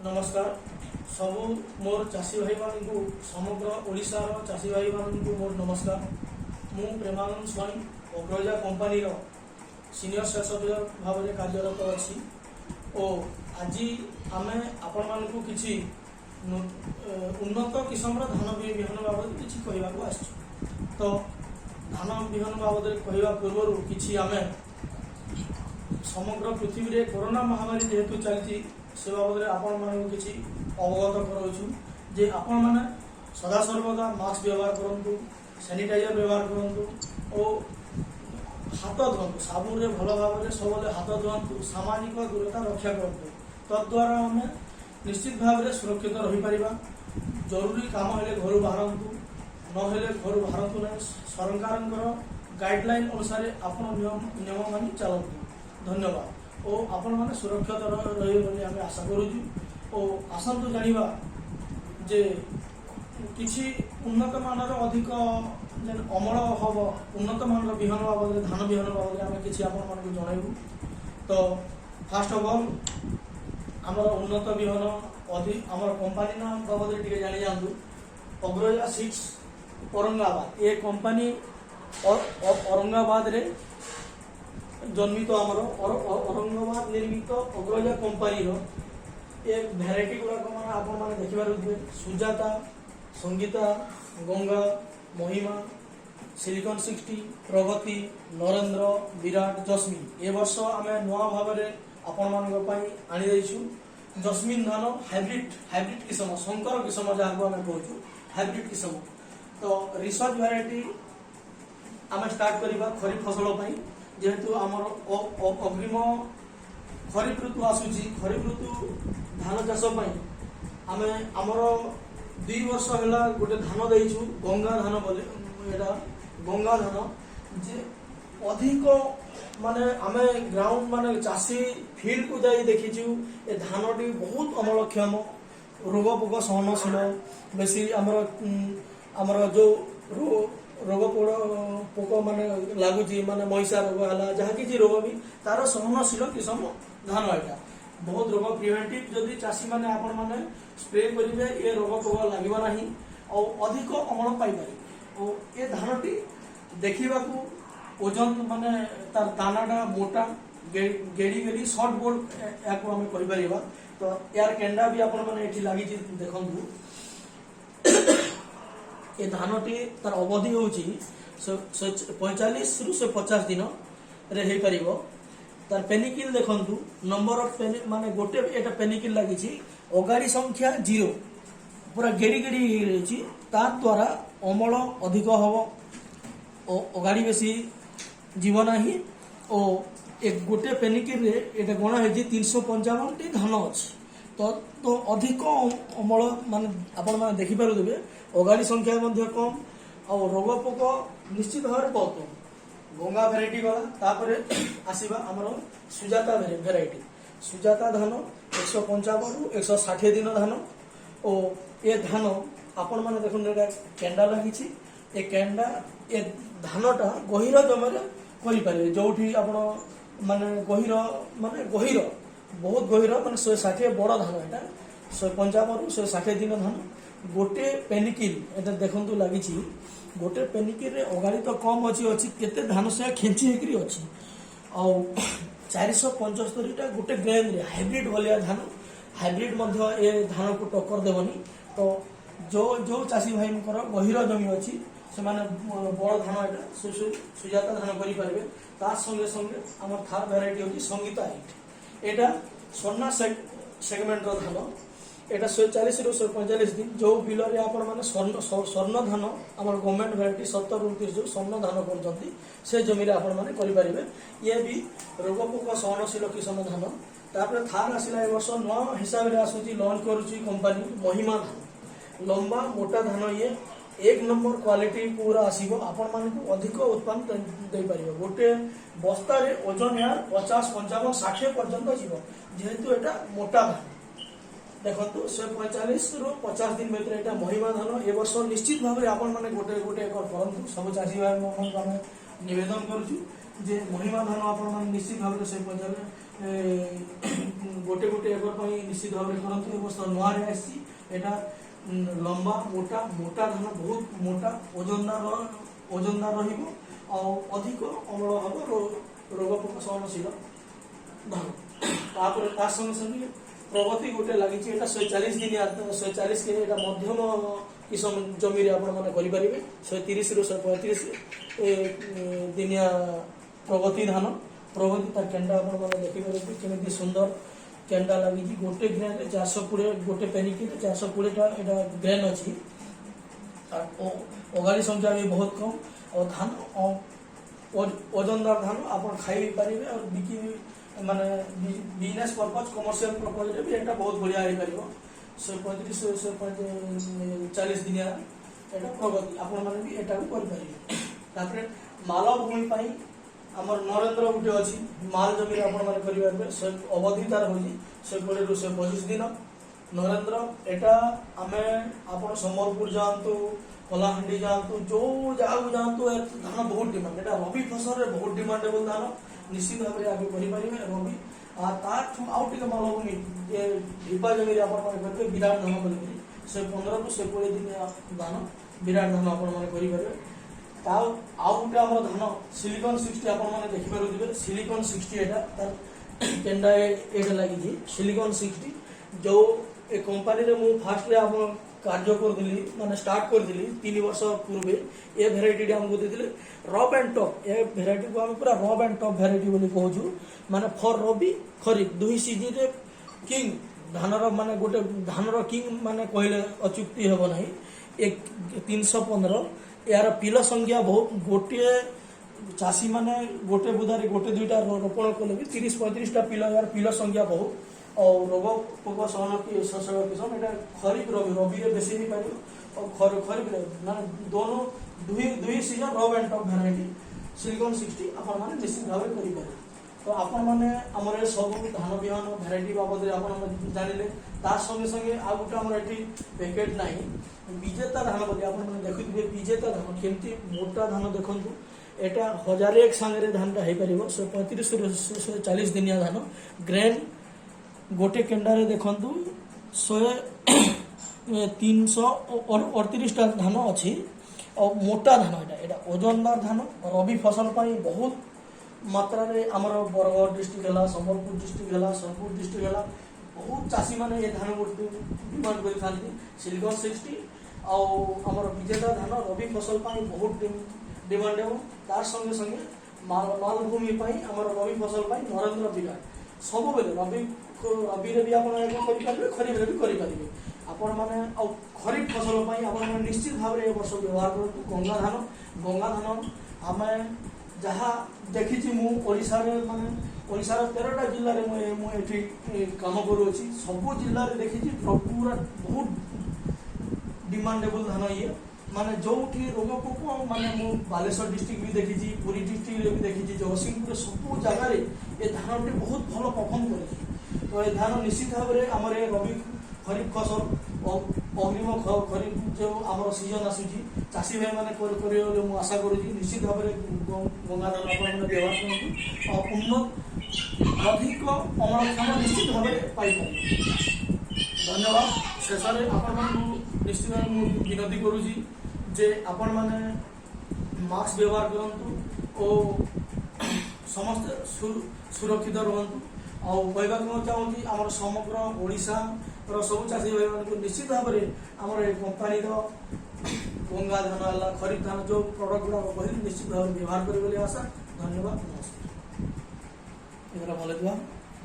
नमस्कार सबू मोर चाषी भाई मान समग्र ओडिशार चाषी भाई मान मोर नमस्कार। मु Premananda Swain Agraja company senior sales officer भाव में कार्यरत अच्छी और आज आम आपण मान किसी उन्नत किस्म धान विहन बाबद किसी कहवाक आस तो धान विहन बाबद कहवा पूर्व किसी आम समग्र पृथ्वी रे कोरोना महामारी जेहेतु चलती से बाबद आपण मान किसी अवगत कराऊँ जे आपण मैंने सदा सर्वदा मास्क व्यवहार करूँ, सैनिटाइजर व्यवहार करूँ और हाथ धुआं साबुन रे भल भाव में सब हाथ धुआं, सामाजिक दूरता रक्षा करूँ। तद्वारा आम निश्चित भाव में सुरक्षित रही पारिबा। जरूरी काम हेले घर बाहरतु नहेले घर बाहरतु ना। सरकार गाइडलाइन अनुसार आपण नियम मानि चलतु। धन्यवाद और आपण मैंने सुरक्षित रही आम आशा करूँ और आसतु जाना जे किसी उन्नत मानर अधिक अमल हम उन्नत मानर विहन बाबद धान विहन बाबद आम किसी आपको जनइबू। तो फास्ट अफ ऑल आमर उन्नत विहन अधिक आमर कंपानी नाम बाबद टे जानी जातु। अग्रजा सीड्स औरंगाबाद ये कंपानी औरंगाबाद रे जन्मित आमर औरंगाबाद निर्मित अग्रजा कंपानी ये भेराइटी गुड़ाक मैंने देखिए सुजाता, संगीता, गंगा, महिमा, सिलिकन 60, प्रगति, नरेंद्र, विराट, जस्मिन ए वर्ष आम नुआ भाव में आपण मान आनी जस्मिन धान हाइब्रिड किस्म शंकर किस्म जहाँ आम कहूँ हाइब्रिड किस्म। तो रिसर्च भेराइटी आम स्टार्ट करवा खरीफ फसल जेहेतु आमर अग्रिम खरीफ ऋतु आसूची। खरीफ ऋतु धान चाष आम आमर 2 वर्ष है गोटे धान देचु गंगा धान बोले एटा गंगा धान जे अधिक माने आम ग्राउंड माने चाषी फील्ड को जाई देखीचु ए धानटी बहुत अमलक्षम रोग पोक सहनशील बेसी आमर जो रोग पोक माने लगुच माने महिषा रोग है जहाँ किसी रोग भी तार सहनशील किस्म धान यहाँ बहुत रोग प्रिवेंटिव जदि चाषी मैंने आपण मैंने स्प्रे करेंगे ये रोग पोग लगे ना और अधिक अमल पाइपर और ये धानटी देखा ओजन माने तार दानाटा मोटा गेड़ी गेड़ी सर्ट बोर्ड या कहीपर। तो यार केंडा भी आपण मैंने ये लगी देखु ये धानटी तार अवधि हूँ 45 से 50 दिन रे पार। तार पेनिकिल देखु नंबर ऑफ माने गोटे एटा पेनिकिल लगी अगाड़ी संख्या 0 पूरा गेड़ी गेड़ी रही द्वारा अमल अधिक हम अगाड़ी बेसी जीवन ही और एक गोटे पेनिकिल रे गणा है 355 धान अच्छी तो अधिक अमल मान आपण मैंने देखिपारे अगाड़ी संख्या कम और रोग पोक निश्चित भाव में बहुत कम। गंगा भेराइटी गला तापर आसवा आमर सुजाता भेराइटी सुजाता धान 155 रु 160 दिन धान और ये धान आपण मैंने देखो केंडा लगी ये केंडा ये धानटा गहिर जमे करें जो माने गहिर बहुत गहिर माने 160 बड़ धान यहाँ 155 रु 160 दिन धान गोटे पेनिकिल देखु लगी गोटे पेनिकिल रे अगाड़ी तो कम अच्छी केते धान से खेची होकर अच्छी और 475 गोटे ग्रेन रे हाइब्रिड भाया धान हाइब्रिड ये धान को टक्कर देवनी। तो जो जो चाषी भाई गहिर जमी अच्छी से बड़ धान यहाँ सुजाता धान करेंगे। तार संगे संगे आम थार भेराइटी हूँ संगीता 8 एटा स्वर्णा सेगमेंट धान एटा 140 रु 145 दिन जो बिल रे आपण माने स्वर्ण धान आम गवर्नमेंट भेराइटी 70 रु 30 जो स्वर्ण धान करछंती से जमी आपण माने करि परिबे। ये भी रोग पोक सहनशील किस्म धान। तापर थार आसिला ए वर्ष नवा हिसाब रे आसुची लॉन्च करूची कंपनी महिमा धान लंबा मोटा धान ये 1 नंबर क्वालिटी पूरा आसीबो आपण माने अधिक उत्पादन दे परिबो। गोटे बस्ता रे ओजन यार 50 55 60 पर्यंत जीव जेहेतु एटा मोटा धान देखो 145 रु 50 दिन भीतर यहाँ महिमा धान ए वर्ष निश्चित भाव में आपण मैंने गोटे गोटे एकर करूँ सब चाषी भाई आम निवेदन करुँ जे महिमा धान आपण निश्चित भाव में 145 गोटे गोटे एकर पर निश्चित भाव में करते ए वर्ष नुआरे आसी एटा लंबा मोटा मोटा धान बहुत मोटा ओजनदार रहिबो आ अधिक अमल हम रोग पोक सहनशील धान तापर ता संगे संगे प्रगति गोटे लगी 140 दिन 140 के मध्यम किसम जमी आपने करेंगे 130 रु 135 दिनिया प्रगति धान प्रगति तार केंडा आपने देखिपारे केमी सुंदर केंडा लगी गोटे ग्रेन 420 गोटे पेनिकी 420 ग्रेन अच्छी अगाड़ी संख्या भी बहुत कम और धान ओजनदार धान आप खाई भी पारे और बिकी माने बिजनेस पर्पज कमर्शियल पर्पज भी एक बहुत बढ़िया हो पार 135-140 दिनिया एटा प्रगति आपण माने भी एटा भी कर पारे माल भूमि पाई आमर नरेंद्र गुटे अच्छी माल जमी आपण माने करिबार अवधि तार होजी 120 रु 125 दिन नरेंद्र एटा आमे आपण संबलपुर जातु कलाहांडी जातु जो जगह जातु धान बहुत डिमांड एटा रबी फसल रे बहुत डिमांडेबल धान निश्चित भाव में आगे बढ़ी रबी आठू आउ टे मालभूमि ढिपा जमी करेंगे विराट धान करेंगे 15 रु 120 दिन धान विराट धान आपरे आउ गोटे आम धान सिलिकन 60 आपने देखिपे सिलिकन 60 एटा केंडा एटा लगी सिलिकन 60 जो ए कंपनी रे मु फास्ट आप कार्य करी माने स्टार्ट करी 3 वर्ष पूर्वे ए भेराइटी आमको देते रब एंड टॉप ए भेराइटी को आम पूरा रब एंड टॉप भेराइटी बोली कहूँ माने फॉर रबी खरीफ दुई सीजन रे किंग धानर माने गोटे धानर किंग माने कहले अचुक्ति हेब ना 315 यार पिल संख्या बहुत गोटे चाषी माने गोटे बुधारे गोटे दुईटा रोपण कले भी 30-35 टा पिल यार पिल संख्या बहुत और रोग पोक सहन किसम एटा खरीफ रबी रबी रे बेसी नहीं पार और खरीफ माने दोनों दुई सीजन रब एंड टॉप भेराइटी सिलिकन 60 आपण माने निश्चित भाव में करि पारे तो आपण माने हमर सब धान बिहान भेराइटी बाबद रे आपण जानिले तार संगे संगे आ गुटा हमर एठी पैकेट नाही विजेता धान बोली आपण माने देखिबे विजेता धान केमती मोटा धान देखंतु एटा 1001 संगे धानटा हे परिबो 135 रु 140 दिनिया धान ग्रेन गोटे केंडारे देखंतु 338 टा धान अच्छी और मोटा धान एटा ओजनदार धान रबी फसल पाई बहुत मात्रा रे हमर बरगढ़ डिस्ट्रिक्ट है संबलपुर डिस्ट्रिक्ट है सोनपुर डिस्ट्रिक्ट है बहुत चाषी माने ये धान डिमांड कर सिलिकन 60 और हमर विजेता धान रबी फसल पाई बहुत डिमांड है तार संगे संगे माल भूमि पाई हमर रबी फसल पाई नरेंद्र विराट सब बेले रबी रे भी आपण खरीफ रे भी करेंगे आपण माने खरीफ फसल पाई आपण माने निश्चित भाव में वर्ष व्यवहार करतु गंगा धान आमे जहाँ देखी मु ओडिशा रे माने ओडिशा 13टा जिल्ला रे मु एठी काम करूछि सब जिल्ला रे देखी पूरा बहुत डिमांडेबल धान ये माने जो रोग पोक माने मु बालेश्वर डिस्ट्रिक्ट भी देखी पुरी डिस्ट्रिक्ट रे भी देखी जगतसिंहपुर सब जगह रे ये धान बहुत भल परफॉर्म करे तो ये धान निश्चित भाव में आम रबी खरीफ फसल अग्रिम खरीफ जो आम सीजन आसूची चाषी भाई मैंने आशा करुँगी निश्चित भाव में गंगा धान आप व्यवहार करूँ और उन्नत अधिक अमलक्षम निश्चित भाव में पाइपर धन्यवाद शेष में आपण निश्चित भाव विनती करुँगी जे आपण मैंने मास्क व्यवहार करूँ और समस्त सुरक्षित रुहतु और कहवाक चाहूँगी आम समग्र ओडिशा सब चाषी भाई मान निश्चित भाव में आम कंपानी गंगा धान है खरीफ धान जो प्रडक्ट गुड़ा कहली निश्चित भाव में व्यवहार करें आशा धन्यवाद नमस्कार।